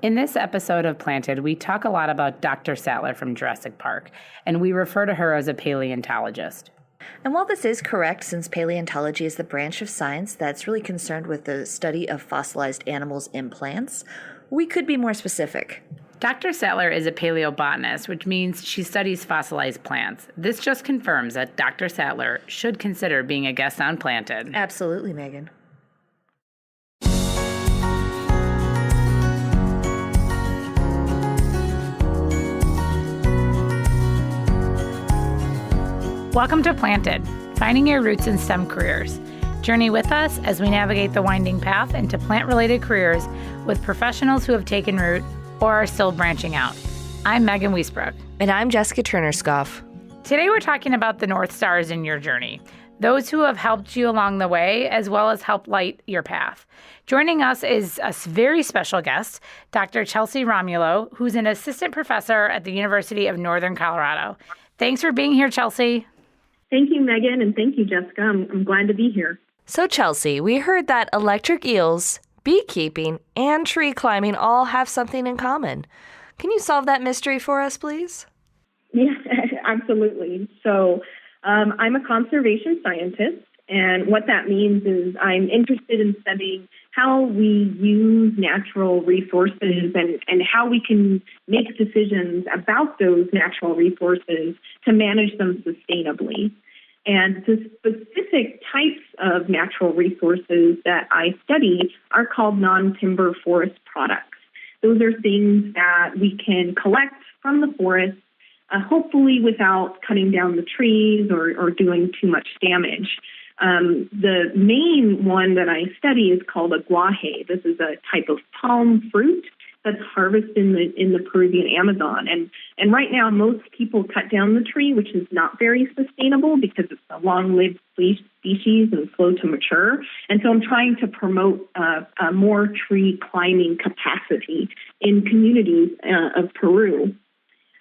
In this episode of Planted, we talk a lot about Dr. Sattler from Jurassic Park, and we refer to her as a paleontologist. And while this is correct, since paleontology is the branch of science that's really concerned with the study of fossilized animals and plants, we could be more specific. Dr. Sattler is a paleobotanist, which means she studies fossilized plants. This just confirms that Dr. Sattler should consider being a guest on Planted. Absolutely, Megan. Welcome to Planted, finding your roots in STEM careers. Journey with us as we navigate the winding path into plant-related careers with professionals who have taken root or are still branching out. I'm Megan Wiesbrook. And I'm Jessica Turner-Scoff. Today we're talking about the North Stars in your journey, those who have helped you along the way as well as help light your path. Joining us is a very special guest, Dr. Chelsie Romulo, who's an assistant professor at the University of Northern Colorado. Thanks for being here, Chelsie. Thank you, Megan, and thank you, Jessica. I'm glad to be here. So, Chelsie, we heard that electric eels, beekeeping, and tree climbing all have something in common. Can you solve that mystery for us, please? Yeah, absolutely. So, I'm a conservation scientist, and what that means is I'm interested in studying how we use natural resources and how we can make decisions about those natural resources to manage them sustainably. And the specific types of natural resources that I study are called non-timber forest products. Those are things that we can collect from the forest, hopefully without cutting down the trees or doing too much damage. The main one that I study is called a guaje. This is a type of palm fruit that's harvested in the Peruvian Amazon. And right now, most people cut down the tree, which is not very sustainable because it's a long-lived species and slow to mature. And so I'm trying to promote a more tree climbing capacity in communities of Peru.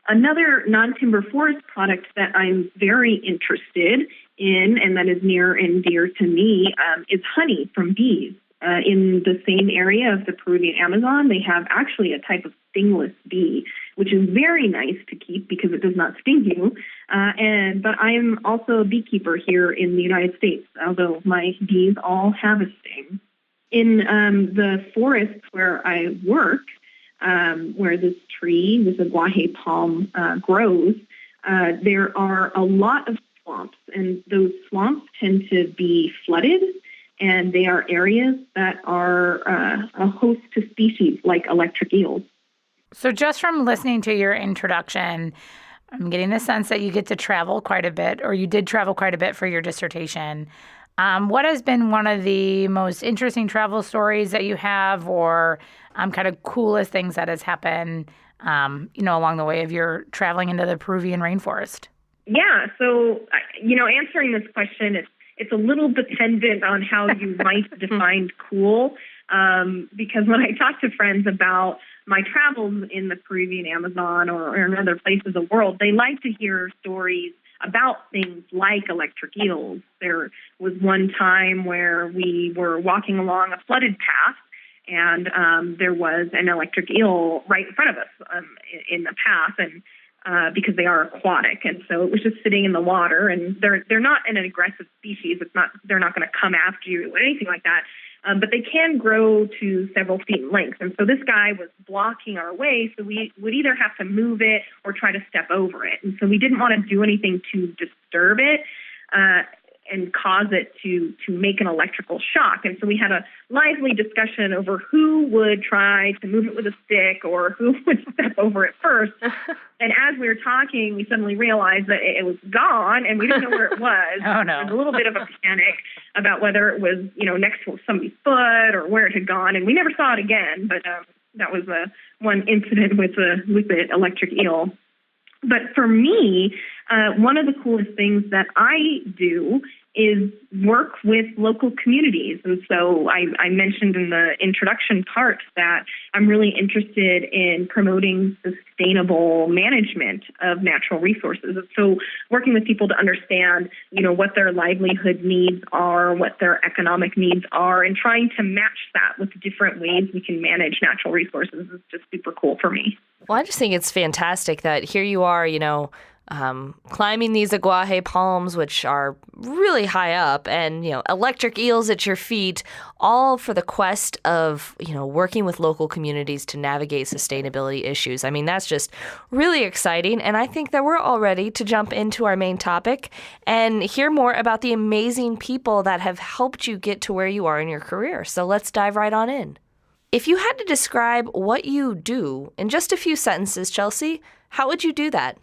Another non-timber forest product that I'm very interested in, and that is near and dear to me, is honey from bees. In the same area of the Peruvian Amazon, they have actually a type of stingless bee, which is very nice to keep because it does not sting you. But I'm also a beekeeper here in the United States, although my bees all have a sting. In the forests where I work, where this tree, this aguaje palm, grows, there are a lot of swamps, and those swamps tend to be flooded, and they are areas that are a host to species like electric eels. So just from listening to your introduction, I'm getting the sense that you get to travel quite a bit, or you did travel quite a bit for your dissertation. What has been one of the most interesting travel stories that you have, or kind of coolest things that has happened, along the way of your traveling into the Peruvian rainforest? Yeah, so, answering this question, it's a little dependent on how you might define cool, because when I talk to friends about my travels in the Peruvian Amazon or in other places of the world, they like to hear stories about things like electric eels. There was one time where we were walking along a flooded path, and there was an electric eel right in front of us in the path, and because they are aquatic, and so it was just sitting in the water. And they're not an aggressive species. They're not going to come after you or anything like that. But they can grow to several feet in length. And so this guy was blocking our way, so we would either have to move it or try to step over it. And so we didn't want to do anything to disturb it and cause it to make an electrical shock. And so we had a lively discussion over who would try to move it with a stick or who would step over it first. And as we were talking, we suddenly realized that it was gone, and we didn't know where it was. Oh, no. There was a little bit of a panic about whether it was, next to somebody's foot or where it had gone, and we never saw it again. But that was one incident with the electric eel. But for me, one of the coolest things that I do is work with local communities. And so I mentioned in the introduction part that I'm really interested in promoting sustainable management of natural resources. So working with people to understand, what their livelihood needs are, what their economic needs are, and trying to match that with different ways we can manage natural resources is just super cool for me. Well, I just think it's fantastic that here you are, climbing these aguaje palms, which are really high up, and, electric eels at your feet, all for the quest of, working with local communities to navigate sustainability issues. I mean, that's just really exciting. And I think that we're all ready to jump into our main topic and hear more about the amazing people that have helped you get to where you are in your career. So let's dive right on in. If you had to describe what you do in just a few sentences, Chelsie, how would you do that?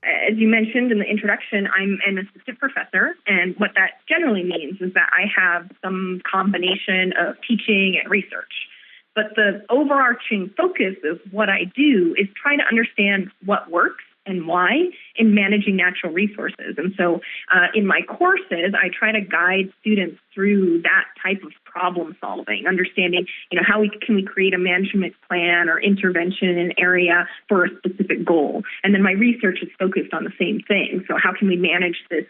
As you mentioned in the introduction, I'm an assistant professor, and what that generally means is that I have some combination of teaching and research. But the overarching focus of what I do is trying to understand what works and why in managing natural resources. And so in my courses, I try to guide students through that type of problem solving, understanding, how can we create a management plan or intervention in an area for a specific goal. And then my research is focused on the same thing. So how can we manage this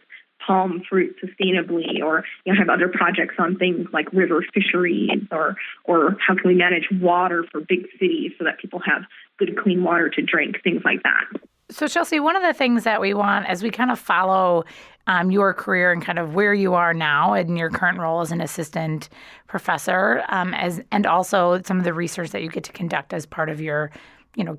palm fruit sustainably, or have other projects on things like river fisheries, or how can we manage water for big cities so that people have good, clean water to drink, things like that. So, Chelsie, one of the things that we want as we kind of follow your career and kind of where you are now in your current role as an assistant professor, and also some of the research that you get to conduct as part of your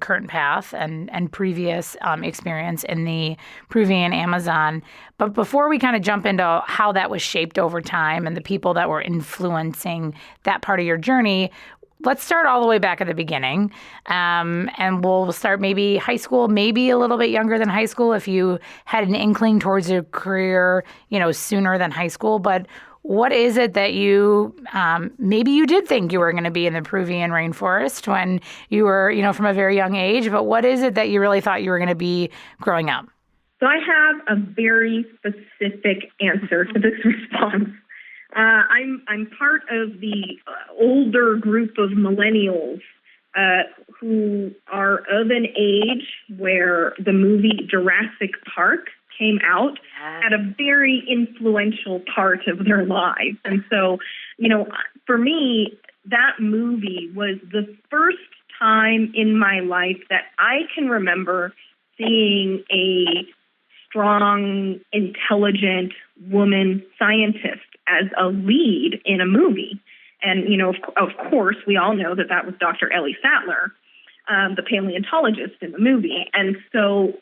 current path and previous experience in the Peruvian Amazon. But before we kind of jump into how that was shaped over time and the people that were influencing that part of your journey, let's start all the way back at the beginning. And we'll start maybe high school, maybe a little bit younger than high school if you had an inkling towards your career, sooner than high school. But what is it that you, maybe you did think you were going to be in the Peruvian rainforest when you were, from a very young age, but what is it that you really thought you were going to be growing up? So I have a very specific answer to this response. I'm part of the older group of millennials who are of an age where the movie Jurassic Park came out at a very influential part of their lives. And so, for me, that movie was the first time in my life that I can remember seeing a strong, intelligent woman scientist as a lead in a movie. And, of course, we all know that was Dr. Ellie Sattler, the paleontologist in the movie. And so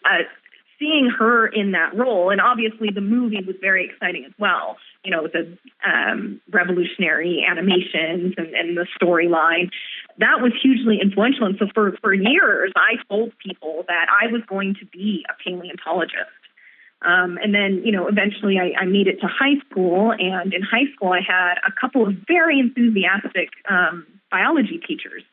seeing her in that role, and obviously the movie was very exciting as well, the revolutionary animations and the storyline, that was hugely influential. And so for years, I told people that I was going to be a paleontologist. And then, eventually I made it to high school. And in high school, I had a couple of very enthusiastic biology teachers,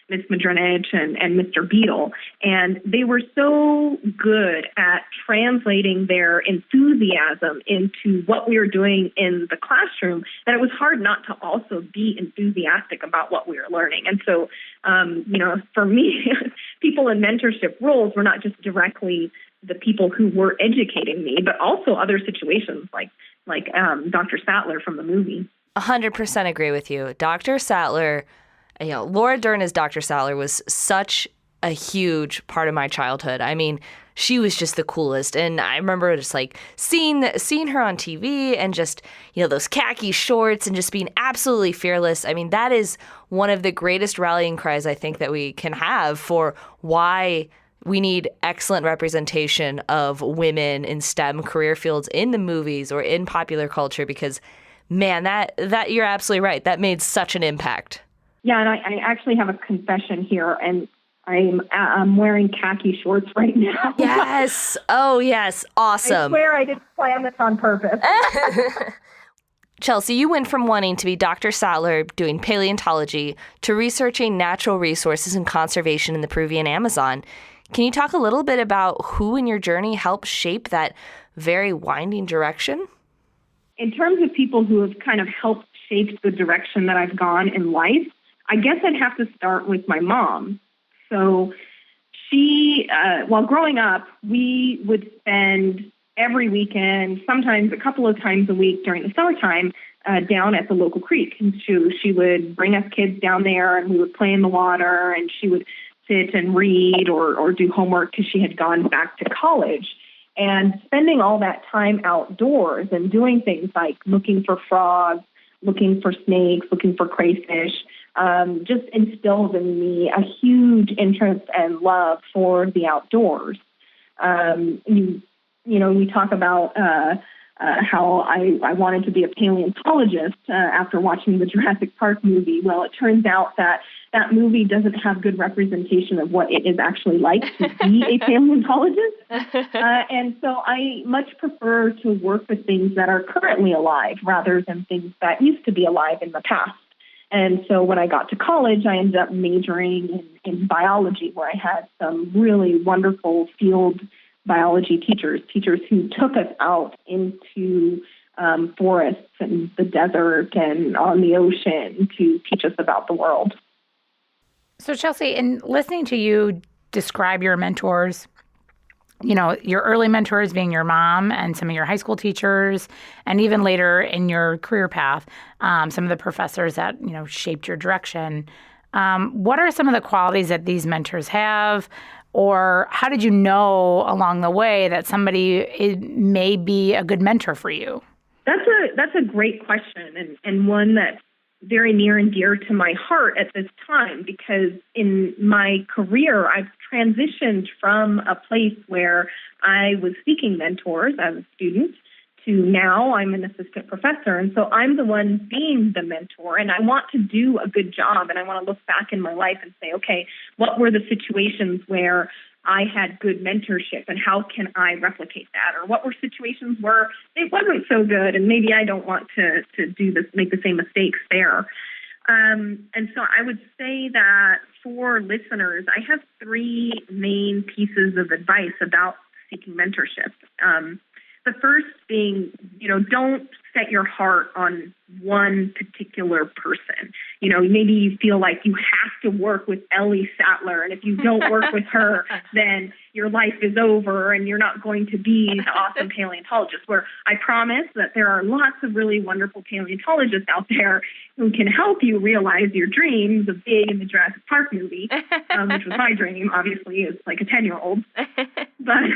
Ms. Madrenich and Mr. Beadle. And they were so good at translating their enthusiasm into what we were doing in the classroom that it was hard not to also be enthusiastic about what we were learning. And so, for me, people in mentorship roles were not just directly the people who were educating me, but also other situations like Dr. Sattler from the movie. 100% agree with you. Dr. Sattler, Laura Dern as Dr. Sattler was such a huge part of my childhood. I mean, she was just the coolest. And I remember just seeing her on TV and just, those khaki shorts and just being absolutely fearless. I mean, that is one of the greatest rallying cries I think that we can have for why we need excellent representation of women in STEM career fields in the movies or in popular culture, because, man, that you're absolutely right. That made such an impact. Yeah, and I actually have a confession here, and I'm wearing khaki shorts right now. Yes. Oh, yes. Awesome. I swear I didn't plan this on purpose. Chelsie, you went from wanting to be Dr. Sattler doing paleontology to researching natural resources and conservation in the Peruvian Amazon. Can you talk a little bit about who in your journey helped shape that very winding direction? In terms of people who have kind of helped shape the direction that I've gone in life, I guess I'd have to start with my mom. So she, while growing up, we would spend every weekend, sometimes a couple of times a week during the summertime, down at the local creek. And she would bring us kids down there, and we would play in the water, and she would sit and read or do homework because she had gone back to college. And spending all that time outdoors and doing things like looking for frogs, looking for snakes, looking for crayfish, just instilled in me a huge interest and love for the outdoors. We talk about how I wanted to be a paleontologist after watching the Jurassic Park movie. Well, it turns out that movie doesn't have good representation of what it is actually like to be a paleontologist. And so I much prefer to work with things that are currently alive rather than things that used to be alive in the past. And so when I got to college, I ended up majoring in biology, where I had some really wonderful field biology teachers who took us out into forests and the desert and on the ocean to teach us about the world. So, Chelsie, in listening to you describe your mentors, your early mentors being your mom and some of your high school teachers, and even later in your career path, some of the professors that, shaped your direction. What are some of the qualities that these mentors have? Or how did you know along the way that somebody may be a good mentor for you? That's a great question, and one that's very near and dear to my heart at this time, because in my career, I've transitioned from a place where I was seeking mentors as a student to now I'm an assistant professor. And so I'm the one being the mentor, and I want to do a good job. And I want to look back in my life and say, okay, what were the situations where I had good mentorship, and how can I replicate that? Or what were situations where it wasn't so good, and maybe I don't want to do this, make the same mistakes there. And so I would say that for listeners, I have three main pieces of advice about seeking mentorship. The first being, don't set your heart on one particular person. Maybe you feel like you have to work with Ellie Sattler, and if you don't work with her, then your life is over and you're not going to be the awesome paleontologist. Where I promise that there are lots of really wonderful paleontologists out there who can help you realize your dreams of being in the Jurassic Park movie, which was my dream, obviously, as like a 10-year-old. But,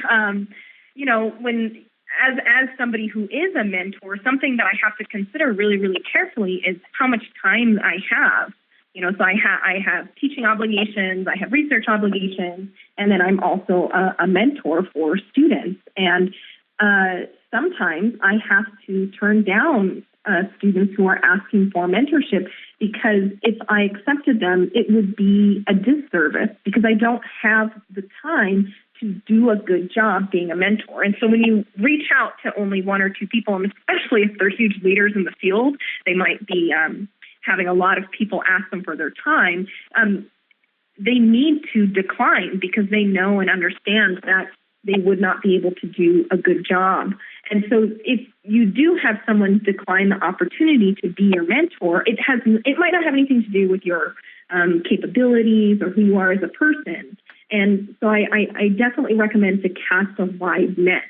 when as somebody who is a mentor, something that I have to consider really, really carefully is how much time I have. So I have teaching obligations, I have research obligations, and then I'm also a mentor for students. And sometimes I have to turn down students who are asking for mentorship, because if I accepted them, it would be a disservice, because I don't have the time to do a good job being a mentor. And so when you reach out to only one or two people, and especially if they're huge leaders in the field, they might be having a lot of people ask them for their time, they need to decline, because they know and understand that they would not be able to do a good job. And so if you do have someone decline the opportunity to be your mentor, it might not have anything to do with your capabilities or who you are as a person. And so I definitely recommend to cast a wide net.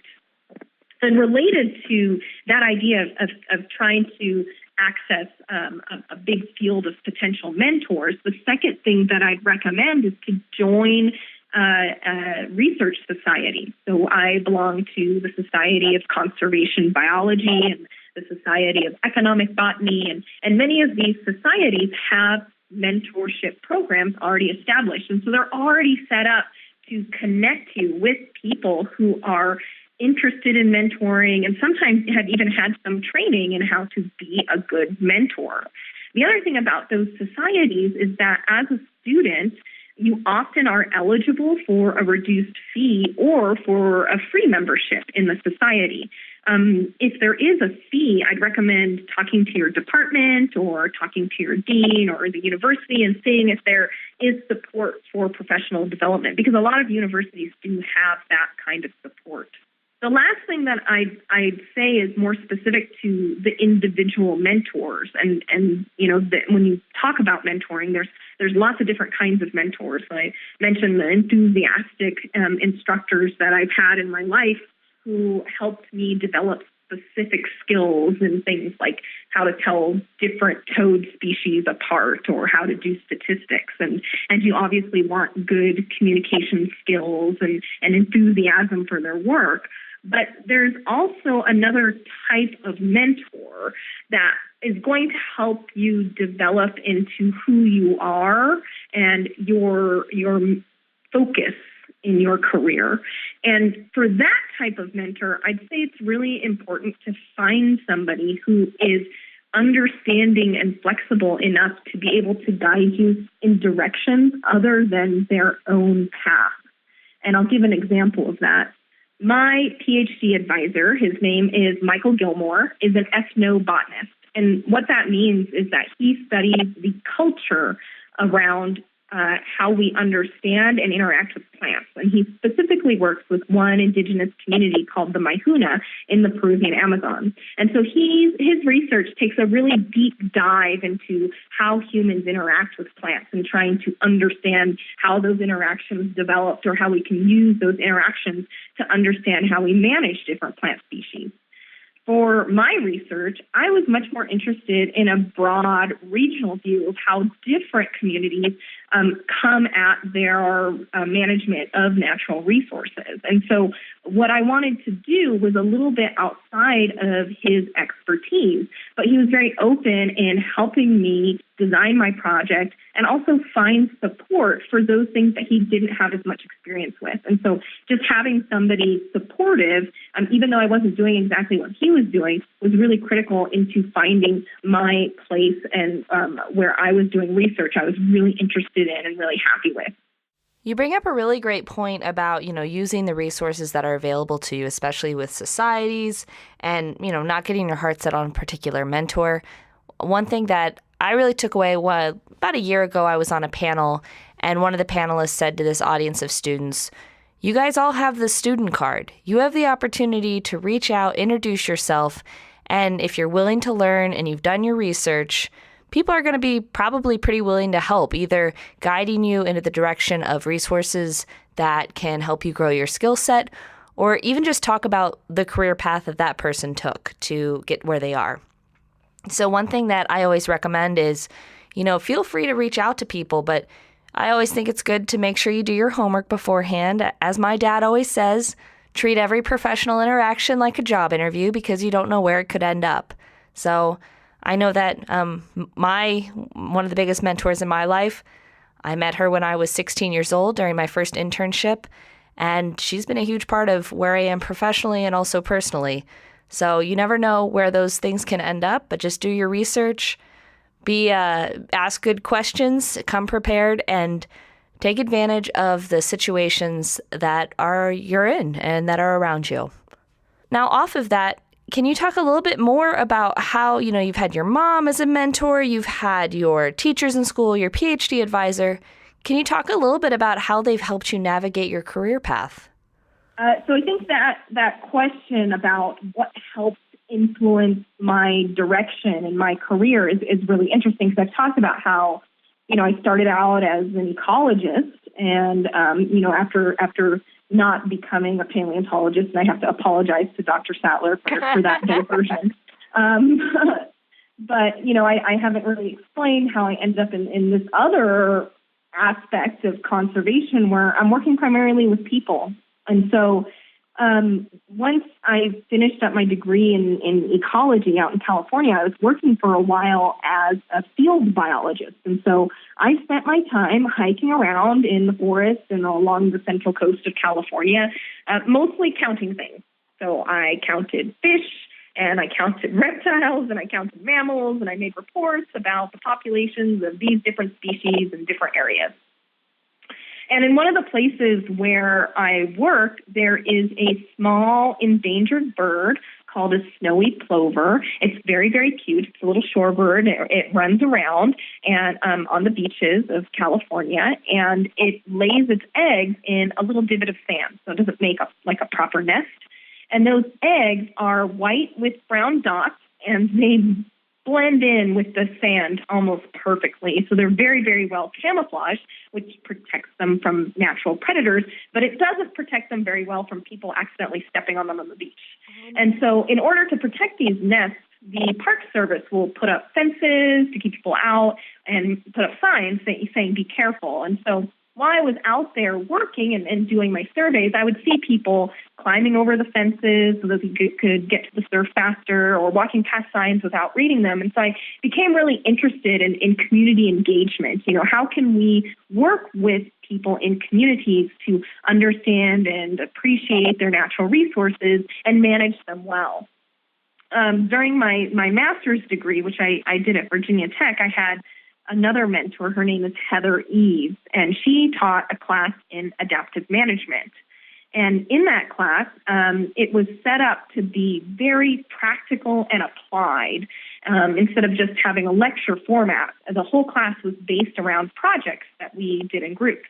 And related to that idea of trying to access a big field of potential mentors, the second thing that I'd recommend is to join a research society. So I belong to the Society of Conservation Biology and the Society of Economic Botany, and many of these societies have mentorship programs already established. And so they're already set up to connect you with people who are interested in mentoring, and sometimes have even had some training in how to be a good mentor. The other thing about those societies is that as a student, you often are eligible for a reduced fee or for a free membership in the society. If there is a fee, I'd recommend talking to your department or talking to your dean or the university and seeing if there is support for professional development, because a lot of universities do have that kind of support. The last thing that I'd say is more specific to the individual mentors, and when you talk about mentoring, there's lots of different kinds of mentors. I mentioned the enthusiastic instructors that I've had in my life who helped me develop specific skills and things like how to tell different toad species apart or how to do statistics. And you obviously want good communication skills and enthusiasm for their work. But there's also another type of mentor that is going to help you develop into who you are and your focus in your career. And for that type of mentor, I'd say it's really important to find somebody who is understanding and flexible enough to be able to guide you in directions other than their own path. And I'll give an example of that. My PhD advisor, his name is Michael Gilmore, is an ethnobotanist. And what that means is that he studies the culture around how we understand and interact with plants. And he specifically works with one indigenous community called the Maihuna in the Peruvian Amazon. And so his research takes a really deep dive into how humans interact with plants and trying to understand how those interactions developed or how we can use those interactions to understand how we manage different plant species. For my research, I was much more interested in a broad regional view of how different communities come at their management of natural resources. And so what I wanted to do was a little bit outside of his expertise, but he was very open in helping me design my project and also find support for those things that he didn't have as much experience with. And so just having somebody supportive, even though I wasn't doing exactly what he was doing, was really critical into finding my place and where I was doing research I was really interested in and really happy with. You bring up a really great point about, using the resources that are available to you, especially with societies and, not getting your heart set on a particular mentor. One thing that I really took away about a year ago, I was on a panel and one of the panelists said to this audience of students, you guys all have the student card. You have the opportunity to reach out, introduce yourself, and if you're willing to learn and you've done your research, people are going to be probably pretty willing to help, either guiding you into the direction of resources that can help you grow your skill set, or even just talk about the career path that that person took to get where they are. So one thing that I always recommend is, feel free to reach out to people, but I always think it's good to make sure you do your homework beforehand. As my dad always says, treat every professional interaction like a job interview because you don't know where it could end up. So I know that one of the biggest mentors in my life, I met her when I was 16 years old during my first internship, and she's been a huge part of where I am professionally and also personally. So you never know where those things can end up, but just do your research, ask good questions, come prepared, and take advantage of the situations that you're in and that are around you. Now, off of that, can you talk a little bit more about how, you've had your mom as a mentor, you've had your teachers in school, your PhD advisor. Can you talk a little bit about how they've helped you navigate your career path? So I think that question about what helped influence my direction in my career is really interesting, because I've talked about how, I started out as an ecologist and, after not becoming a paleontologist, and I have to apologize to Dr. Sattler for that diversion. But, I haven't really explained how I ended up in this other aspect of conservation where I'm working primarily with people. And so once I finished up my degree in ecology out in California, I was working for a while as a field biologist. And so I spent my time hiking around in the forest and along the central coast of California, mostly counting things. So I counted fish, and I counted reptiles, and I counted mammals, and I made reports about the populations of these different species in different areas. And in one of the places where I work, there is a small endangered bird called a snowy plover. It's very, very cute. It's a little shorebird. It runs around and on the beaches of California, and it lays its eggs in a little divot of sand, so it doesn't make like a proper nest. And those eggs are white with brown dots, and they blend in with the sand almost perfectly. So they're very, very well camouflaged, which protects them from natural predators, but it doesn't protect them very well from people accidentally stepping on them on the beach. And so in order to protect these nests, the Park Service will put up fences to keep people out and put up signs saying be careful. And so while I was out there working and doing my surveys, I would see people climbing over the fences so that they could get to the surf faster, or walking past signs without reading them. And so I became really interested in community engagement. How can we work with people in communities to understand and appreciate their natural resources and manage them well? During my master's degree, which I did at Virginia Tech, I had another mentor. Her name is Heather Eves, and she taught a class in adaptive management. And in that class, it was set up to be very practical and applied instead of just having a lecture format. The whole class was based around projects that we did in groups.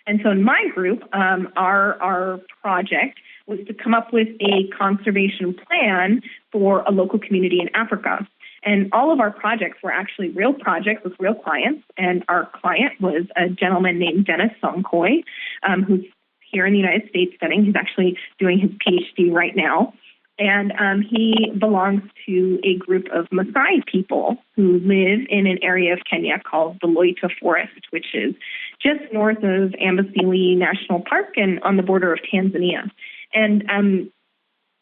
And so in my group, our project was to come up with a conservation plan for a local community in Africa. And all of our projects were actually real projects with real clients. And our client was a gentleman named Dennis Songkoi, who's here in the United States studying. He's actually doing his PhD right now. And he belongs to a group of Maasai people who live in an area of Kenya called the Loita Forest, which is just north of Amboseli National Park and on the border of Tanzania. And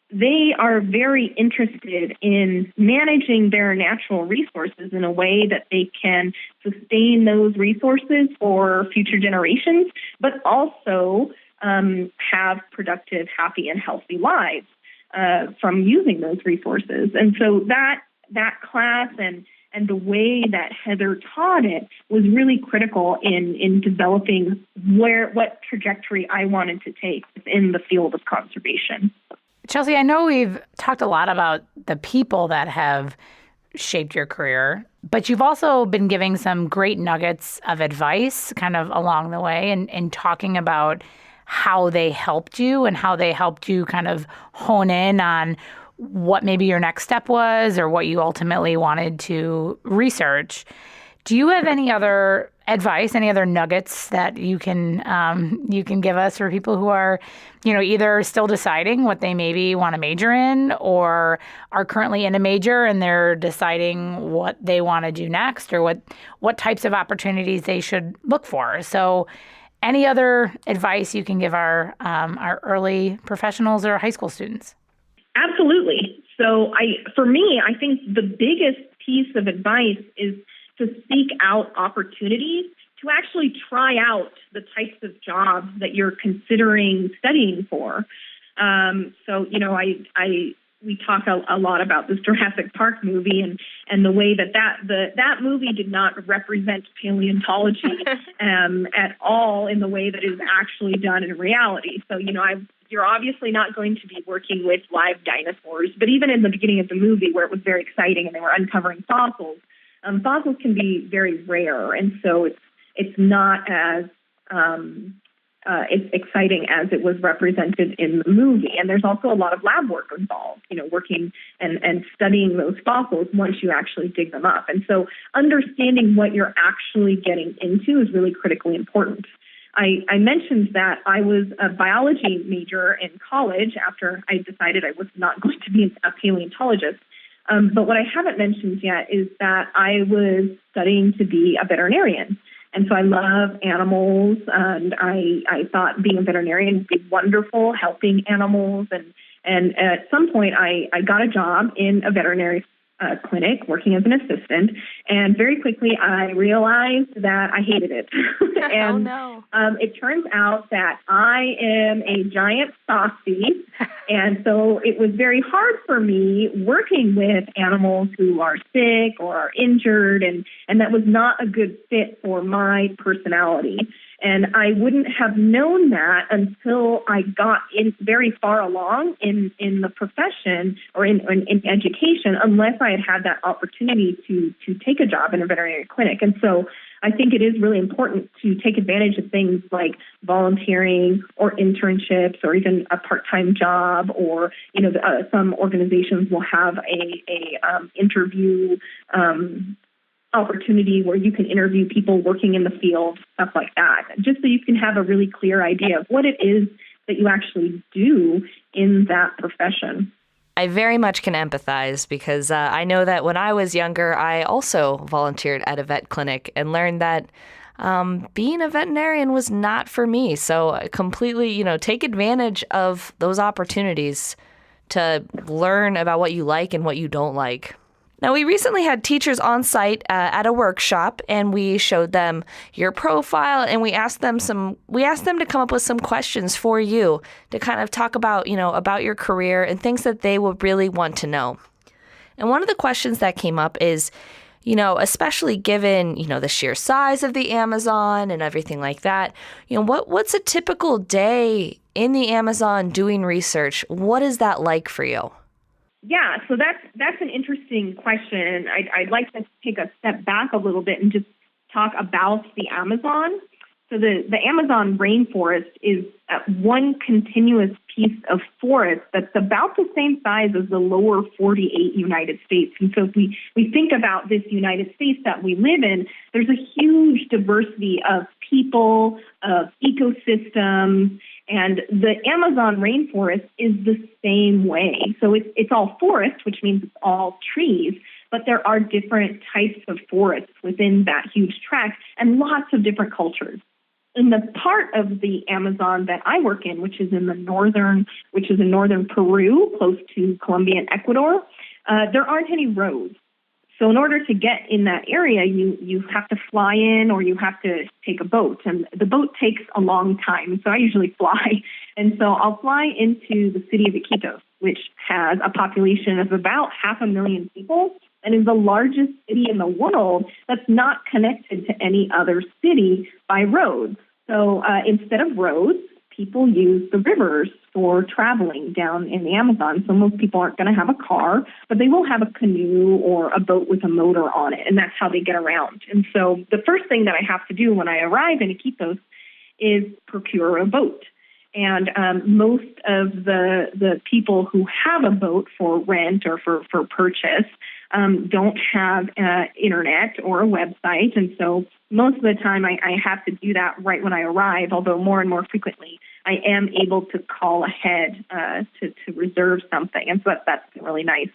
they are very interested in managing their natural resources in a way that they can sustain those resources for future generations, but also have productive, happy, and healthy lives from using those resources. And so that class and the way that Heather taught it was really critical in developing what trajectory I wanted to take in the field of conservation. Chelsie, I know we've talked a lot about the people that have shaped your career, but you've also been giving some great nuggets of advice kind of along the way and talking about how they helped you and how they helped you kind of hone in on what maybe your next step was or what you ultimately wanted to research. Do you have any other advice, any other nuggets that you can give us for people who are, either still deciding what they maybe want to major in or are currently in a major and they're deciding what they want to do next or what types of opportunities they should look for? So any other advice you can give our early professionals or high school students? Absolutely. So for me, I think the biggest piece of advice is to seek out opportunities to actually try out the types of jobs that you're considering studying for. We talk a lot about this Jurassic Park movie and the way that movie did not represent paleontology at all in the way that it is actually done in reality. So, you're obviously not going to be working with live dinosaurs, but even in the beginning of the movie where it was very exciting and they were uncovering fossils, fossils can be very rare, and so it's not as it's exciting as it was represented in the movie. And there's also a lot of lab work involved, working and studying those fossils once you actually dig them up. And so understanding what you're actually getting into is really critically important. I mentioned that I was a biology major in college after I decided I was not going to be a paleontologist. But what I haven't mentioned yet is that I was studying to be a veterinarian. And so I love animals, and I thought being a veterinarian would be wonderful, helping animals. And at some point, I got a job in a veterinary clinic working as an assistant. And very quickly, I realized that I hated it. And it turns out that I am a giant softie. And so it was very hard for me working with animals who are sick or are injured. And that was not a good fit for my personality. And I wouldn't have known that until I got in very far along in the profession or in education, unless I had had that opportunity to take a job in a veterinary clinic. And so I think it is really important to take advantage of things like volunteering or internships or even a part-time job, or, some organizations will have a interview opportunity where you can interview people working in the field, stuff like that, just so you can have a really clear idea of what it is that you actually do in that profession. I very much can empathize because I know that when I was younger, I also volunteered at a vet clinic and learned that being a veterinarian was not for me. So I completely, take advantage of those opportunities to learn about what you like and what you don't like. Now, we recently had teachers on site at a workshop, and we showed them your profile, and we asked them to come up with some questions for you to kind of talk about, about your career and things that they would really want to know. And one of the questions that came up is, especially given, the sheer size of the Amazon and everything like that, what's a typical day in the Amazon doing research? What is that like for you? Yeah, so that's an interesting question. I'd like to take a step back a little bit and just talk about the Amazon. So the Amazon rainforest is one continuous piece of forest that's about the same size as the lower 48 United States. And so if we think about this United States that we live in, there's a huge diversity of people, of ecosystems, and the Amazon rainforest is the same way. So it's all forest, which means it's all trees, but there are different types of forests within that huge tract and lots of different cultures. In the part of the Amazon that I work in, which is in northern Peru, close to Colombia and Ecuador, there aren't any roads. So in order to get in that area, you have to fly in or you have to take a boat. And the boat takes a long time. So I usually fly. And so I'll fly into the city of Iquitos, which has a population of about 500,000 people and is the largest city in the world that's not connected to any other city by roads. So instead of roads, people use the rivers for traveling down in the Amazon. So most people aren't going to have a car, but they will have a canoe or a boat with a motor on it, and that's how they get around. And so the first thing that I have to do when I arrive in Iquitos is procure a boat. And most of the people who have a boat for rent or for purchase don't have internet or a website. And so most of the time I have to do that right when I arrive, although more and more frequently I am able to call ahead to reserve something. And so that's really nice.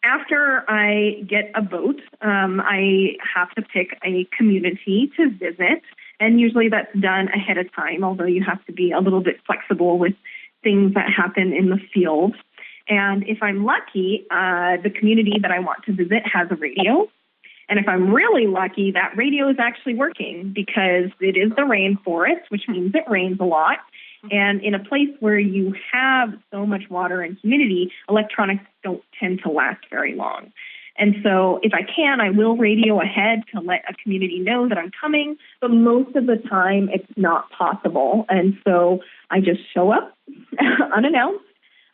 After I get a boat, I have to pick a community to visit. And usually that's done ahead of time, although you have to be a little bit flexible with things that happen in the field. And if I'm lucky, the community that I want to visit has a radio. And if I'm really lucky, that radio is actually working because it is the rainforest, which means it rains a lot. And in a place where you have so much water and humidity, electronics don't tend to last very long. And so if I can, I will radio ahead to let a community know that I'm coming, but most of the time it's not possible. And so I just show up unannounced,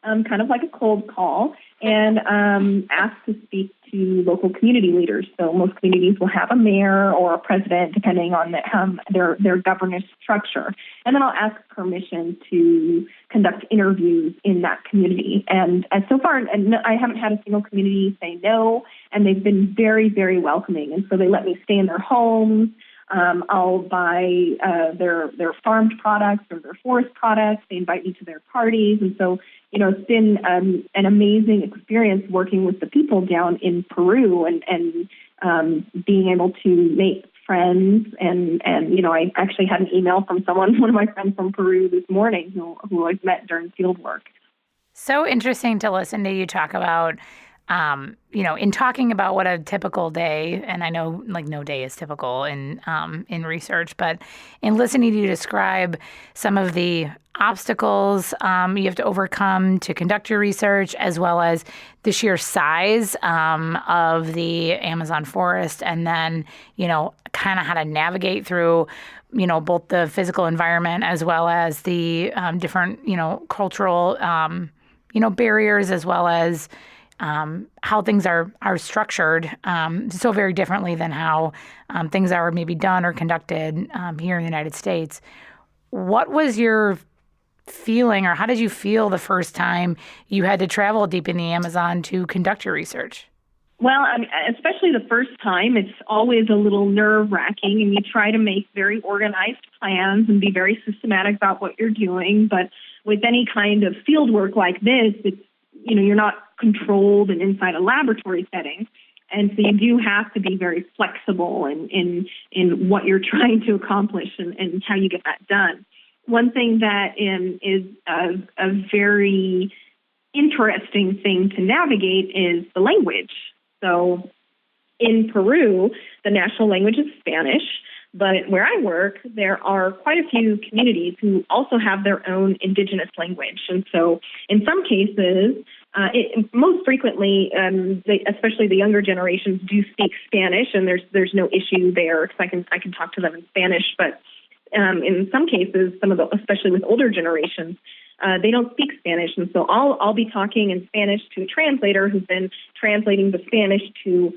kind of like a cold call, and ask to speak to local community leaders. So most communities will have a mayor or a president, depending on their governance structure. And then I'll ask permission to conduct interviews in that community. And so far, I haven't had a single community say no, and they've been very, very welcoming. And so they let me stay in their homes. I'll buy their farmed products or their forest products. They invite me to their parties. And so, it's been an amazing experience working with the people down in Peru and being able to make friends. And I actually had an email from one of my friends from Peru this morning who I've met during field work. So interesting to listen to you talk about, in talking about what a typical day, and I know no day is typical in research, but in listening to you describe some of the obstacles you have to overcome to conduct your research, as well as the sheer size of the Amazon forest, and then, kind of how to navigate through both the physical environment as well as the different, cultural, barriers, as well as how things are structured so very differently than how things are maybe done or conducted here in the United States. What was your feeling, or how did you feel the first time you had to travel deep in the Amazon to conduct your research? Well, I mean, especially the first time, it's always a little nerve-wracking, and you try to make very organized plans and be very systematic about what you're doing. But with any kind of field work like this, it's, you're not controlled and inside a laboratory setting. And so you do have to be very flexible in what you're trying to accomplish and how you get that done. One thing that is a very interesting thing to navigate is the language. So in Peru, the national language is Spanish, but where I work, there are quite a few communities who also have their own indigenous language. And so in some cases, most frequently, especially the younger generations do speak Spanish, and there's no issue there because I can talk to them in Spanish. But in some cases, especially with older generations, they don't speak Spanish, and so I'll be talking in Spanish to a translator who's been translating the Spanish to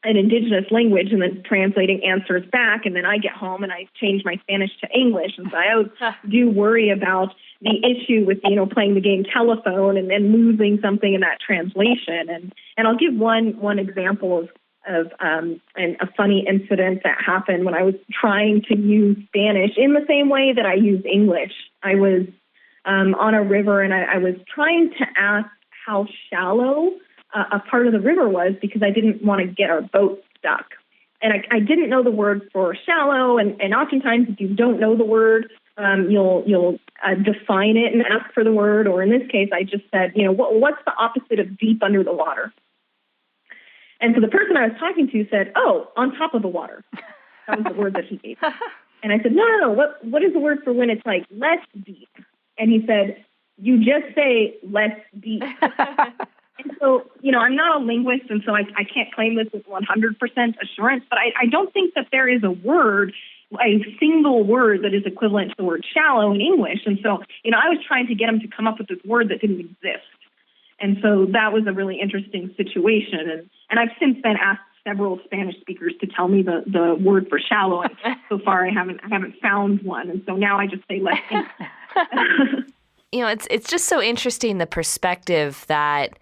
an indigenous language, and then translating answers back, and then I get home and I change my Spanish to English. And so I always do worry about the issue with playing the game telephone and then losing something in that translation. And I'll give one example of a funny incident that happened when I was trying to use Spanish in the same way that I use English. I was on a river, and I was trying to ask how shallow a part of the river was because I didn't want to get our boat stuck. And I didn't know the word for shallow, and oftentimes if you don't know the word, you'll define it and ask for the word, or in this case, I just said, what's the opposite of deep under the water? And so the person I was talking to said, oh, on top of the water. That was the word that he gave. And I said, no. What is the word for when it's like less deep? And he said, you just say less deep. And so, I'm not a linguist, and so I can't claim this with 100% assurance, but I don't think that there is a single word that is equivalent to the word shallow in English. And so, I was trying to get him to come up with this word that didn't exist. And so that was a really interesting situation. And I've since then asked several Spanish speakers to tell me the word for shallow, and so far I haven't found one. And so now I just say less deep. It's just so interesting, the perspective that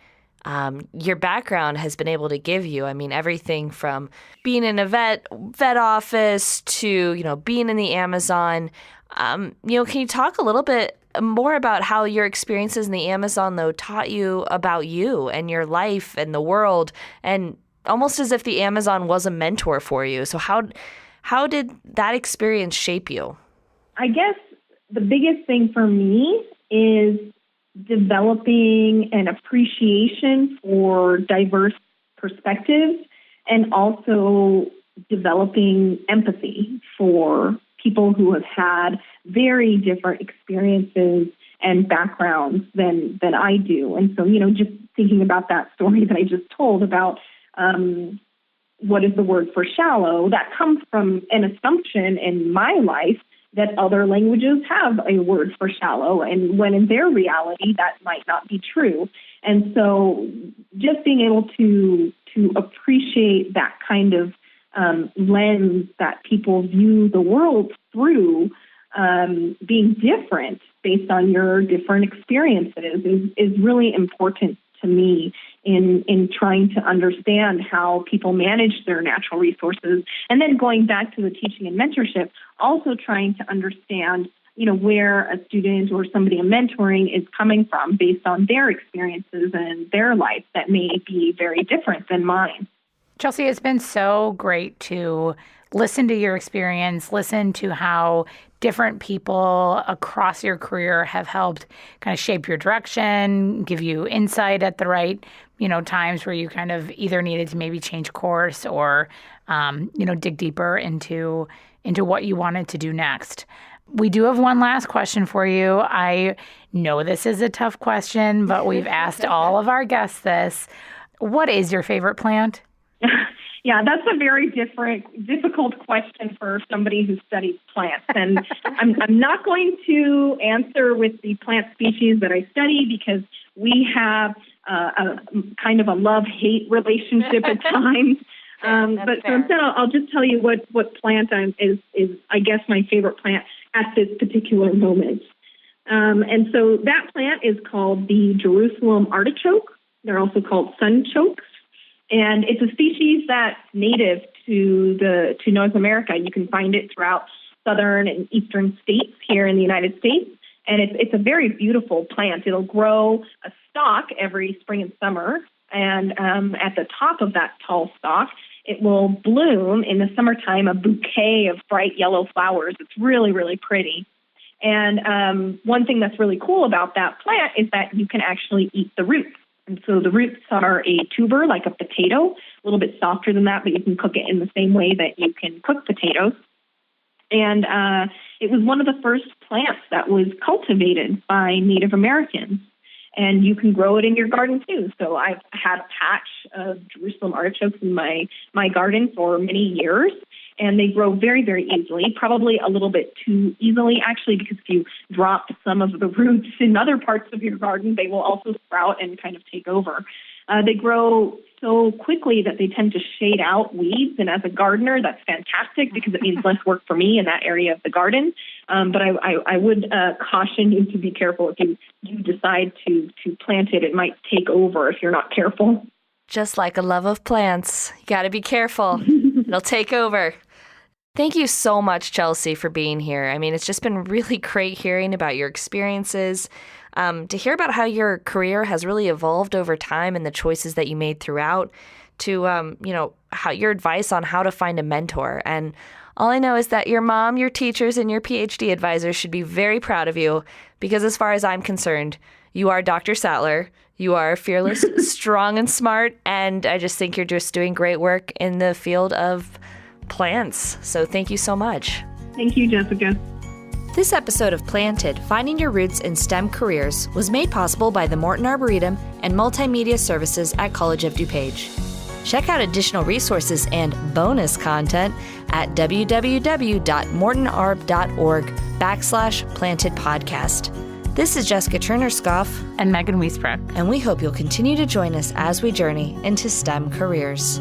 your background has been able to give you. I mean, everything from being in a vet office to, being in the Amazon. Can you talk a little bit more about how your experiences in the Amazon, though, taught you about you and your life and the world, and almost as if the Amazon was a mentor for you? So how did that experience shape you? I guess the biggest thing for me is developing an appreciation for diverse perspectives, and also developing empathy for people who have had very different experiences and backgrounds than I do. And so, just thinking about that story that I just told about what is the word for shallow, that comes from an assumption in my life that other languages have a word for shallow, and when in their reality, that might not be true. And so just being able to appreciate that kind of lens that people view the world through, being different based on your different experiences is really important to me in trying to understand how people manage their natural resources. And then going back to the teaching and mentorship, also trying to understand, where a student or somebody I'm mentoring is coming from based on their experiences and their life that may be very different than mine. Chelsie, it's been so great to listen to your experience, listen to how different people across your career have helped kind of shape your direction, give you insight at the right, times where you kind of either needed to maybe change course or, dig deeper into what you wanted to do next. We do have one last question for you. I know this is a tough question, but we've asked all of our guests this. What is your favorite plant? Yeah, that's a very difficult question for somebody who studies plants. And I'm not going to answer with the plant species that I study because we have a kind of a love-hate relationship at times. But so instead, I'll just tell you what plant is, I guess, my favorite plant at this particular moment. And so that plant is called the Jerusalem artichoke. They're also called sunchokes. And it's a species that's native to North America. You can find it throughout southern and eastern states here in the United States. And it's a very beautiful plant. It'll grow a stalk every spring and summer. And at the top of that tall stalk, it will bloom in the summertime a bouquet of bright yellow flowers. It's really, really pretty. And one thing that's really cool about that plant is that you can actually eat the roots. And so the roots are a tuber, like a potato, a little bit softer than that, but you can cook it in the same way that you can cook potatoes. And it was one of the first plants that was cultivated by Native Americans. And you can grow it in your garden, too. So I've had a patch of Jerusalem artichokes in my garden for many years. And they grow very, very easily, probably a little bit too easily, actually, because if you drop some of the roots in other parts of your garden, they will also sprout and kind of take over. They grow so quickly that they tend to shade out weeds. And as a gardener, that's fantastic because it means less work for me in that area of the garden. But I would caution you to be careful if you decide to plant it. It might take over if you're not careful. Just like a love of plants. You got to be careful. It'll take over. Thank you so much, Chelsie, for being here. I mean, it's just been really great hearing about your experiences, to hear about how your career has really evolved over time and the choices that you made throughout, to, how your advice on how to find a mentor. And all I know is that your mom, your teachers, and your PhD advisors should be very proud of you because as far as I'm concerned, you are Dr. Sattler. You are fearless, strong, and smart. And I just think you're just doing great work in the field of plants. So thank you so much. Thank you, Jessica. This episode of Planted, Finding Your Roots in STEM Careers was made possible by the Morton Arboretum and Multimedia Services at College of DuPage. Check out additional resources and bonus content at www.mortonarb.org/planted podcast. This is Jessica Turner-Scoff And Megan Wiesbrook. and we hope you'll continue to join us as we journey into STEM careers.